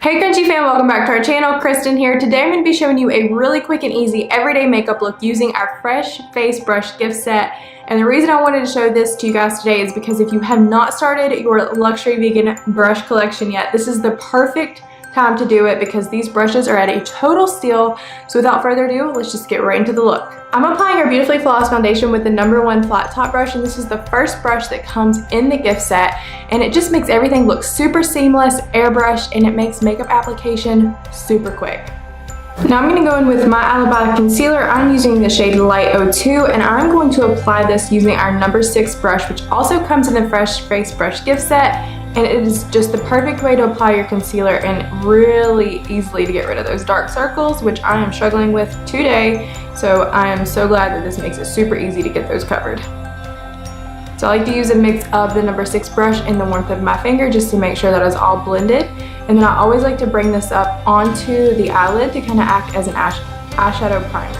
Hey Crunchi fam, welcome back to our channel. Kristen here. Today I'm going to be showing you a really quick and easy everyday makeup look using our Fresh Face Brush gift set. And the reason I wanted to show this to you guys today is because if you have not started your luxury vegan brush collection yet, this is the perfect time to do it because these brushes are at a total steal. So without further ado, let's just get right into the look. I'm applying our Beautifully Flawless foundation with the #1 flat top brush, and this is the first brush that comes in the gift set, and it just makes everything look super seamless, airbrushed, and it makes makeup application super quick. Now I'm going to go in with my avaible concealer. I'm using the shade Light 02, and I'm going to apply this using our #6 brush, which also comes in the Fresh Face Brush gift set. And it is just the perfect way to apply your concealer and really easily to get rid of those dark circles, which I am struggling with today. So I am so glad that this makes it super easy to get those covered. So I like to use a mix of the #6 brush and the warmth of my finger just to make sure that it's all blended. And then I always like to bring this up onto the eyelid to kind of act as an eyeshadow primer.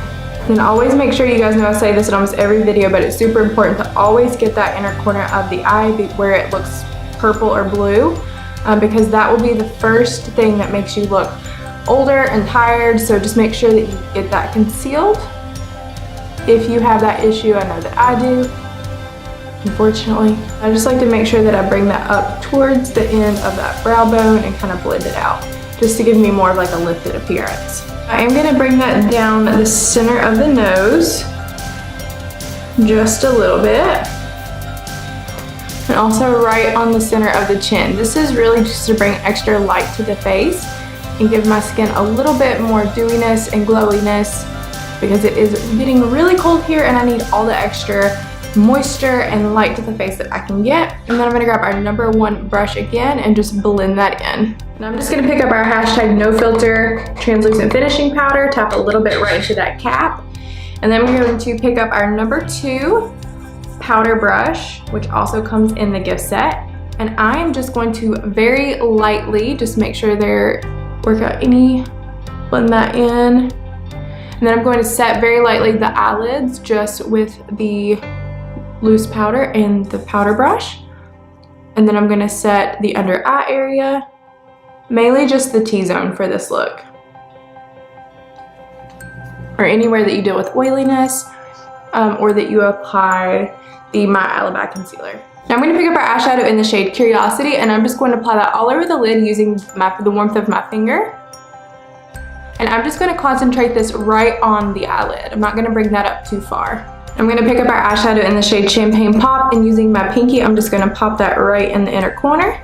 And always make sure, you guys know I say this in almost every video, but it's super important to always get that inner corner of the eye where it looks purple or blue, because that will be the first thing that makes you look older and tired. So just make sure that you get that concealed. If you have that issue, I know that I do, unfortunately. I just like to make sure that I bring that up towards the end of that brow bone and kind of blend it out, just to give me more of like a lifted appearance. I am going to bring that down the center of the nose, just a little bit. And also right on the center of the chin. This is really just to bring extra light to the face and give my skin a little bit more dewiness and glowiness, because it is getting really cold here and I need all the extra moisture and light to the face that I can get. And then I'm going to grab our #1 brush again and just blend that in. And I'm just going to pick up our #NoFilter translucent finishing powder, tap a little bit right into that cap. And then we're going to pick up our #2 powder brush, which also comes in the gift set, and I am just going to very lightly just make sure work out any, blend that in, and then I'm going to set very lightly the eyelids just with the loose powder and the powder brush, and then I'm going to set the under eye area, mainly just the T-zone for this look, or anywhere that you deal with oiliness, or that you apply the My Avaible concealer. Now I'm going to pick up our eyeshadow in the shade Curiosity, and I'm just going to apply that all over the lid using the warmth of my finger. And I'm just going to concentrate this right on the eyelid. I'm not going to bring that up too far. I'm going to pick up our eyeshadow in the shade Champagne Pop, and using my pinky, I'm just going to pop that right in the inner corner.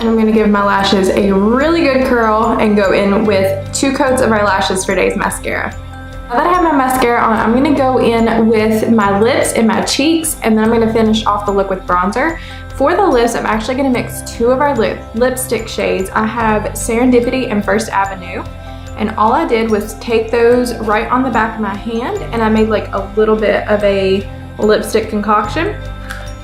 And I'm going to give my lashes a really good curl and go in with 2 coats of our lashes for today's mascara. Now that I have my mascara on, I'm going to go in with my lips and my cheeks, and then I'm going to finish off the look with bronzer. For the lips, I'm actually going to mix 2 of our lipstick shades. I have Serendipity and First Avenue, and all I did was take those right on the back of my hand, and I made like a little bit of a lipstick concoction.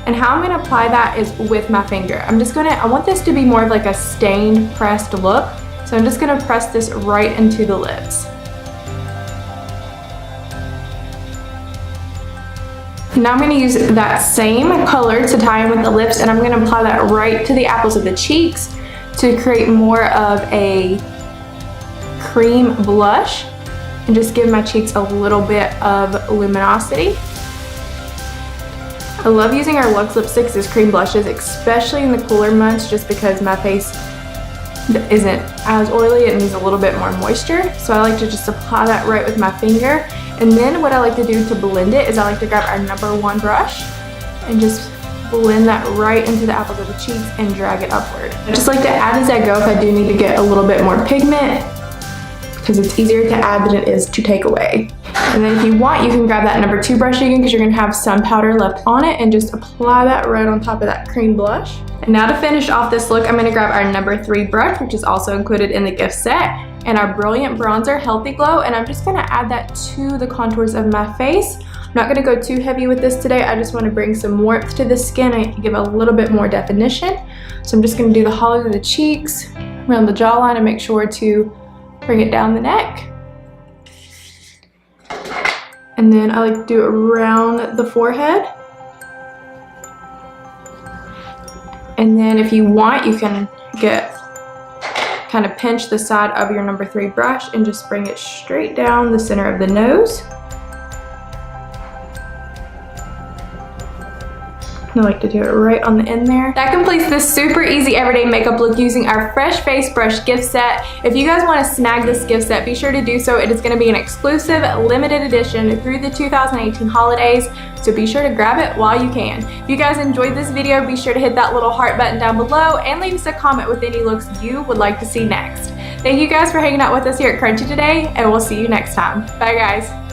And how I'm going to apply that is with my finger. I want this to be more of like a stained pressed look, so I'm just going to press this right into the lips. Now I'm going to use that same color to tie in with the lips, and I'm going to apply that right to the apples of the cheeks to create more of a cream blush and just give my cheeks a little bit of luminosity. I love using our Luxe lipsticks as cream blushes, especially in the cooler months, just because my face isn't as oily. It needs a little bit more moisture. So I like to just apply that right with my finger. And then what I like to do to blend it is I like to grab our #1 brush and just blend that right into the apples of the cheeks and drag it upward. I just like to add as I go if I do need to get a little bit more pigment, because it's easier to add than it is to take away. And then if you want, you can grab that #2 brush again, because you're going to have some powder left on it, and just apply that right on top of that cream blush. And now to finish off this look, I'm going to grab our #3 brush, which is also included in the gift set, and our Brilliant Bronzer Healthy Glow, and I'm just going to add that to the contours of my face. I'm not going to go too heavy with this today. I just want to bring some warmth to the skin and give a little bit more definition. So I'm just going to do the hollows of the cheeks, around the jawline, and make sure to bring it down the neck. And then I like to do it around the forehead. And then if you want, you can get kind of pinch the side of your number 3 brush and just bring it straight down the center of the nose. I like to do it right on the end there. That completes this super easy everyday makeup look using our Fresh Face Brush gift set. If you guys want to snag this gift set, be sure to do so. It is going to be an exclusive limited edition through the 2018 holidays, so be sure to grab it while you can. If you guys enjoyed this video, be sure to hit that little heart button down below and leave us a comment with any looks you would like to see next. Thank you guys for hanging out with us here at Crunchi today, and we'll see you next time. Bye guys.